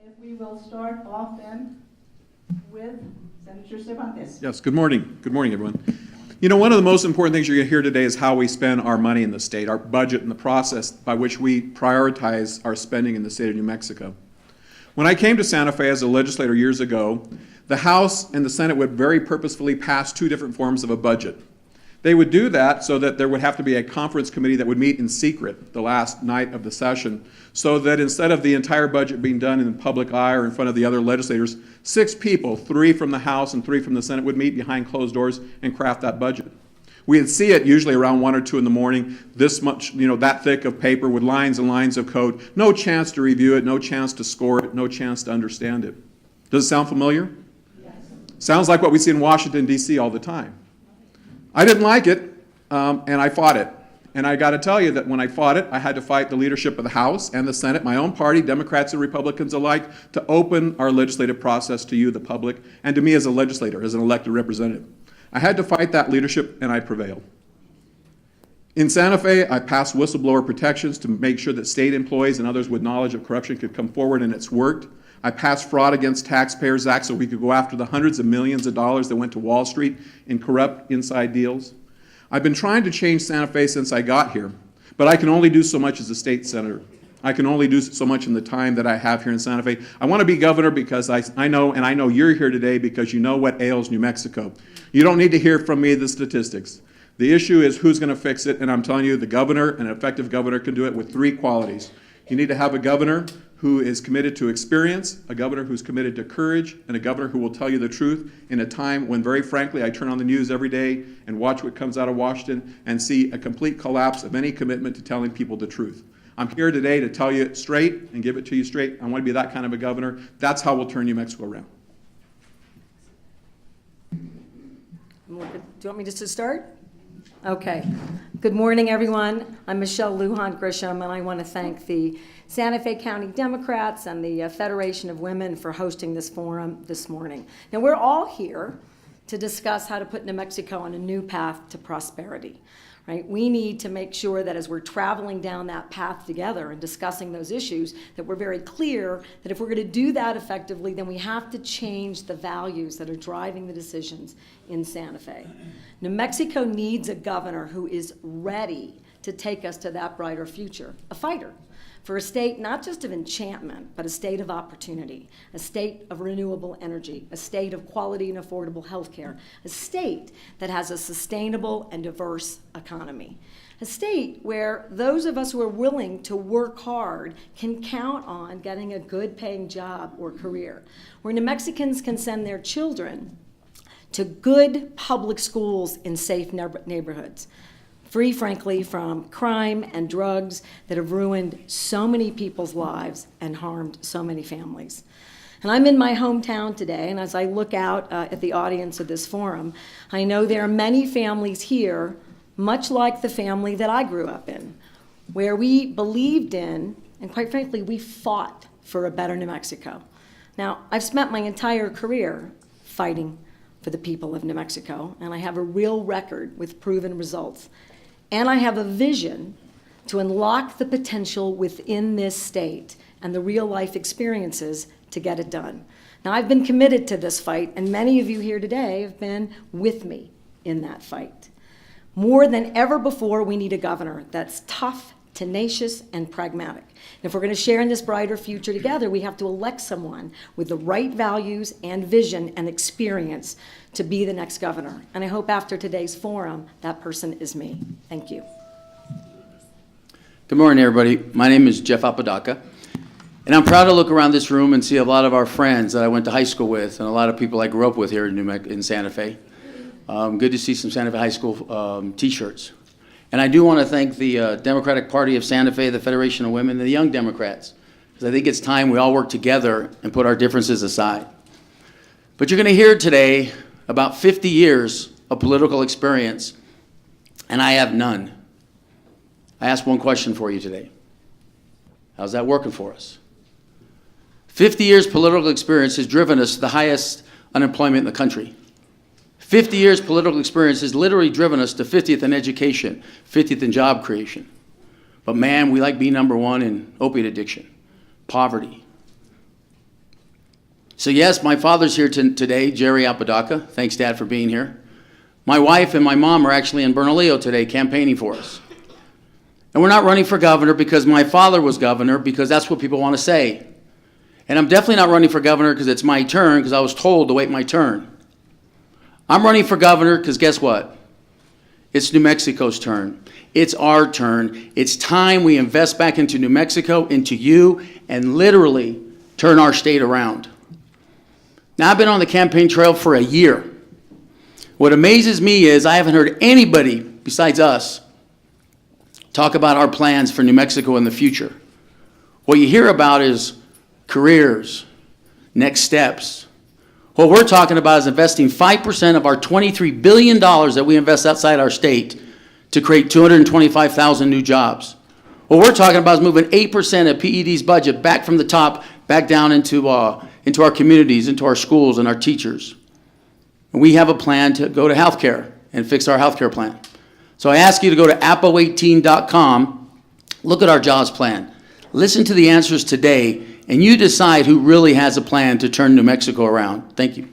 If we will start off then with Senator Cervantes. Yes, good morning. Good morning, everyone. You know, one of the most important things you're going to hear today is how we spend our money in the state, our budget, and the process by which we prioritize our spending in the state of New Mexico. When I came to Santa Fe as a legislator years ago, the House and the Senate would very purposefully pass two different forms of a budget. They would do that so that there would have to be a conference committee that would meet in secret the last night of the session, so that instead of the entire budget being done in the public eye or in front of the other legislators, 6 people, 3 from the House and 3 from the Senate, would meet behind closed doors and craft that budget. We'd see it usually around 1 or 2 in the morning, this much, that thick of paper with lines and lines of code, no chance to review it, no chance to score it, no chance to understand it. Does it sound familiar? Yes. Sounds like what we see in Washington, D.C. all the time. I didn't like it, and I fought it. And I got to tell you that when I fought it, I had to fight the leadership of the House and the Senate, my own party, Democrats and Republicans alike, to open our legislative process to you, the public, and to me as a legislator, as an elected representative. I had to fight that leadership, and I prevailed. In Santa Fe, I passed whistleblower protections to make sure that state employees and others with knowledge of corruption could come forward, and it's worked. I passed Fraud Against Taxpayers Act so we could go after the hundreds of millions of dollars that went to Wall Street in corrupt inside deals. I've been trying to change Santa Fe since I got here, but I can only do so much as a state senator. I can only do so much in the time that I have here in Santa Fe. I want to be governor because I know, and I know you're here today because you know what ails New Mexico. You don't need to hear from me the statistics. The issue is who's going to fix it, and I'm telling you, the governor, an effective governor, can do it with 3 qualities. You need to have a governor who is committed to experience, a governor who's committed to courage, and a governor who will tell you the truth in a time when, very frankly, I turn on the news every day and watch what comes out of Washington and see a complete collapse of any commitment to telling people the truth. I'm here today to tell you it straight and give it to you straight. I want to be that kind of a governor. That's how we'll turn New Mexico around. Do you want me just to start? Okay. Good morning, everyone. I'm Michelle Lujan-Grisham, and I want to thank the Santa Fe County Democrats and the Federation of Women for hosting this forum this morning. Now, we're all here to discuss how to put New Mexico on a new path to prosperity. Right? We need to make sure that as we're traveling down that path together and discussing those issues, that we're very clear that if we're going to do that effectively, then we have to change the values that are driving the decisions in Santa Fe. New Mexico needs a governor who is ready to take us to that brighter future, a fighter for a state not just of enchantment, but a state of opportunity, a state of renewable energy, a state of quality and affordable health care, a state that has a sustainable and diverse economy, a state where those of us who are willing to work hard can count on getting a good paying job or career, where New Mexicans can send their children to good public schools in safe neighborhoods, free, frankly, from crime and drugs that have ruined so many people's lives and harmed so many families. And I'm in my hometown today, and as I look out at the audience of this forum, I know there are many families here, much like the family that I grew up in, where we believed in, and quite frankly, we fought for a better New Mexico. Now, I've spent my entire career fighting for the people of New Mexico, and I have a real record with proven results. And I have a vision to unlock the potential within this state and the real life experiences to get it done. Now, I've been committed to this fight, and many of you here today have been with me in that fight. More than ever before, we need a governor that's tough, tenacious, and pragmatic. And if we're going to share in this brighter future together, we have to elect someone with the right values and vision and experience to be the next governor. And I hope after today's forum, that person is me. Thank you. Good morning, everybody. My name is Jeff Apodaca, and I'm proud to look around this room and see a lot of our friends that I went to high school with and a lot of people I grew up with here in Santa Fe. Good to see some Santa Fe High School t-shirts. And I do want to thank the Democratic Party of Santa Fe, the Federation of Women, and the Young Democrats, because I think it's time we all work together and put our differences aside. But you're going to hear today about 50 years of political experience, and I have none. I ask one question for you today. How's that working for us? 50 years political experience has driven us to the highest unemployment in the country. 50 years political experience has literally driven us to 50th in education, 50th in job creation. But man, we like being #1 in opiate addiction, poverty, So yes, my father's here today, Jerry Apodaca. Thanks, Dad, for being here. My wife and my mom are actually in Bernalillo today campaigning for us. And we're not running for governor because my father was governor, because that's what people want to say. And I'm definitely not running for governor because it's my turn, because I was told to wait my turn. I'm running for governor because guess what? It's New Mexico's turn. It's our turn. It's time we invest back into New Mexico, into you, and literally turn our state around. Now, I've been on the campaign trail for a year. What amazes me is I haven't heard anybody besides us talk about our plans for New Mexico in the future. What you hear about is careers, next steps. What we're talking about is investing 5% of our $23 billion that we invest outside our state to create 225,000 new jobs. What we're talking about is moving 8% of PED's budget back from the top, back down into our communities, into our schools and our teachers. And we have a plan to go to healthcare and fix our healthcare plan. So I ask you to go to apo18.com, look at our jobs plan, listen to the answers today, and you decide who really has a plan to turn New Mexico around. Thank you.